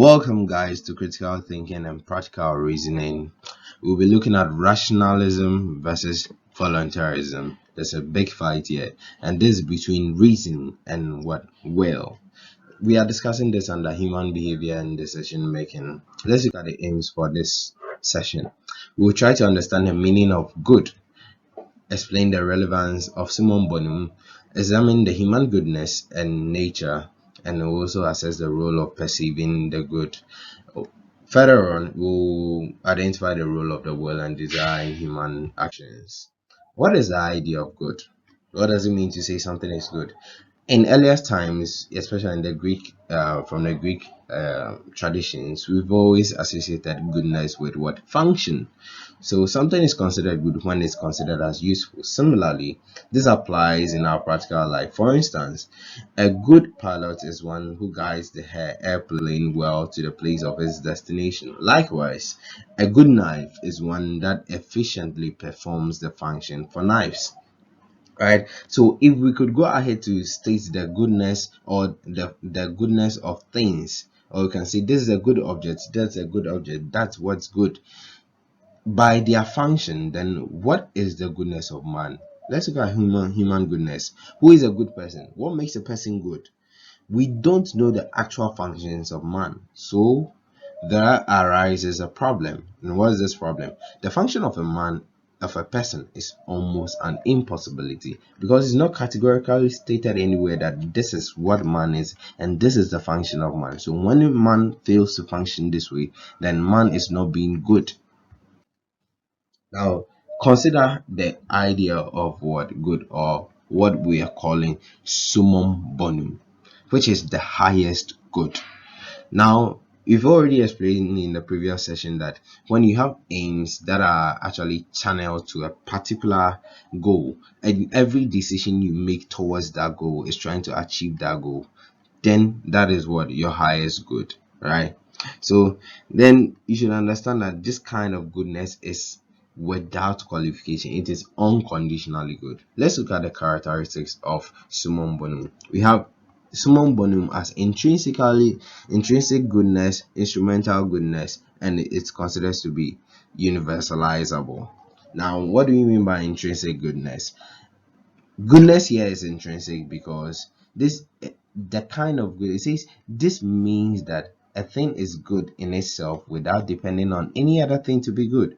Welcome, guys, to Critical Thinking and Practical Reasoning. We'll be looking at rationalism versus voluntarism. There's a big fight here, and this is between reason and what will. We are discussing this under human behavior and decision making. Let's look at the aims for this session. We will try to understand the meaning of good, explain the relevance of summum bonum, examine the human goodness and nature, and also assess the role of perceiving the good. Further on, we'll identify the role of the will and desire in human actions. What is the idea of good? What does it mean to say something is good? In earlier times, especially in the Greek, from the Greek traditions, we've always associated goodness with what function. So something is considered good when it's considered as useful. Similarly, this applies in our practical life. For instance, a good pilot is one who guides the airplane well to the place of its destination. Likewise, a good knife is one that efficiently performs the function for knives. Right, so if we could go ahead to state the goodness or the goodness of things, or we can say this is a good object, that's a good object, that's what's good by their function, then what is the goodness of man? Let's look at human goodness. Who is a good person? What makes a person good? We don't know the actual functions of man, so there arises a problem. And what is this problem? The function of a person is almost an impossibility because it's not categorically stated anywhere that this is what man is and this is the function of man. So when a man fails to function this way, then man is not being good. Now, consider the idea of what good, or what we are calling summum bonum, which is the highest good. Now, we've already explained in the previous session that when you have aims that are actually channeled to a particular goal, and every decision you make towards that goal is trying to achieve that goal, then that is what your highest good, right? So then you should understand that this kind of goodness is without qualification. It is unconditionally good. Let's look at the characteristics of summum bonum. We have summum bonum as intrinsic goodness, instrumental goodness, and it's considered to be universalizable. Now, what do we mean by intrinsic goodness? Goodness here is intrinsic because this the kind of good, it says this means that a thing is good in itself without depending on any other thing to be good.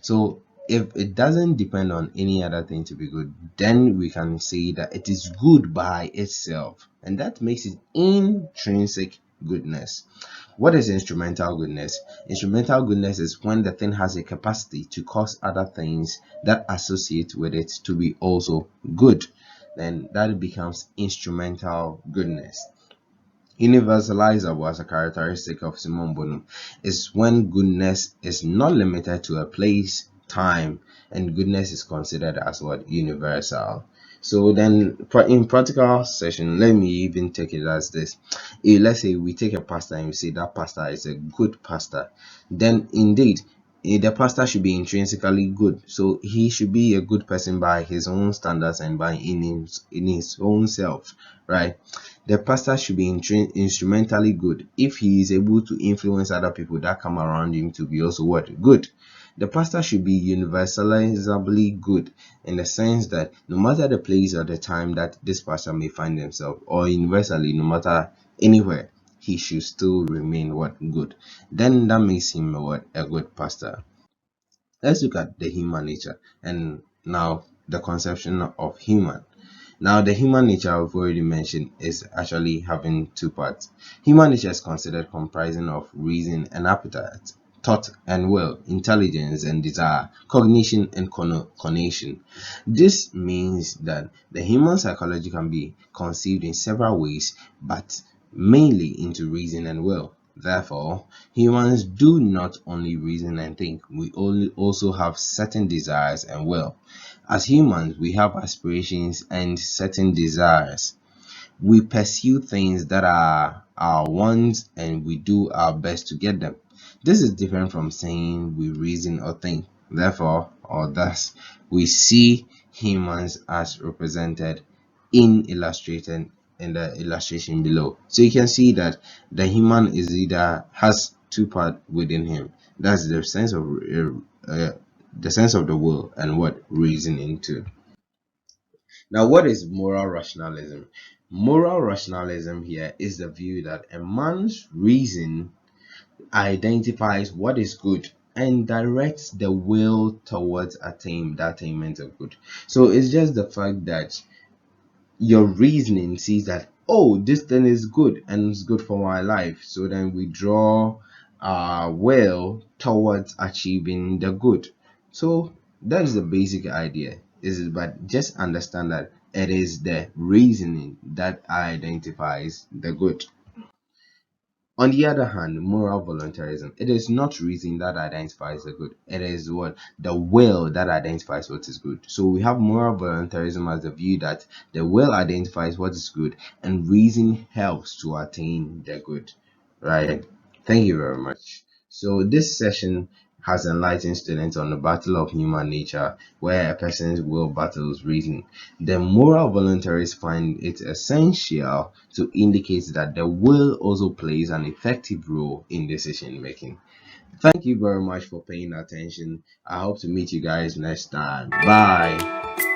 So if it doesn't depend on any other thing to be good, then we can say that it is good by itself, and that makes it intrinsic goodness. What is instrumental goodness? Instrumental goodness is when the thing has a capacity to cause other things that associate with it to be also good. Then that becomes instrumental goodness. Universalizable as a characteristic of summum bonum is when goodness is not limited to a place, time, and goodness is considered as what? Universal. So then in practical session, let me even take it as this. Let's say we take a pastor and we say that pastor is a good pastor, then indeed the pastor should be intrinsically good. So he should be a good person by his own standards and by in his own self, right? The pastor should be instrumentally good if he is able to influence other people that come around him to be also what? Good. The pastor should be universalizably good in the sense that no matter the place or the time that this pastor may find himself, or universally, no matter anywhere, he should still remain what? Good. Then that makes him what? A good pastor. Let's look at the human nature and now the conception of human. Now, the human nature I've already mentioned is actually having two parts. Human nature is considered comprising of reason and appetite, thought and will, intelligence and desire, cognition and conation. This means that the human psychology can be conceived in several ways, but mainly into reason and will. Therefore, humans do not only reason and think, we also have certain desires and will. As humans, we have aspirations and certain desires. We pursue things that are our wants and we do our best to get them. This is different from saying we reason or think. Therefore, or thus, we see humans as represented in in the illustration below. So you can see that the human is either has two parts within him. That's the sense of the will and what reasoning too. Now, what is moral rationalism? Moral rationalism here is the view that a man's reason identifies what is good and directs the will towards the attainment of good. So it's just the fact that your reasoning sees that, oh, this thing is good and it's good for my life, so then we draw our will towards achieving the good. So that is the basic idea, but just understand that it is the reasoning that identifies the good. On the other hand, moral voluntarism, it is not reason that identifies the good. It is what the will that identifies what is good. So we have moral voluntarism as the view that the will identifies what is good and reason helps to attain the good. Right. Thank you very much. So this session has enlightened students on the battle of human nature, where a person's will battles reason. The moral voluntaries find it essential to indicate that the will also plays an effective role in decision making. Thank you very much for paying attention. I hope to meet you guys next time. Bye.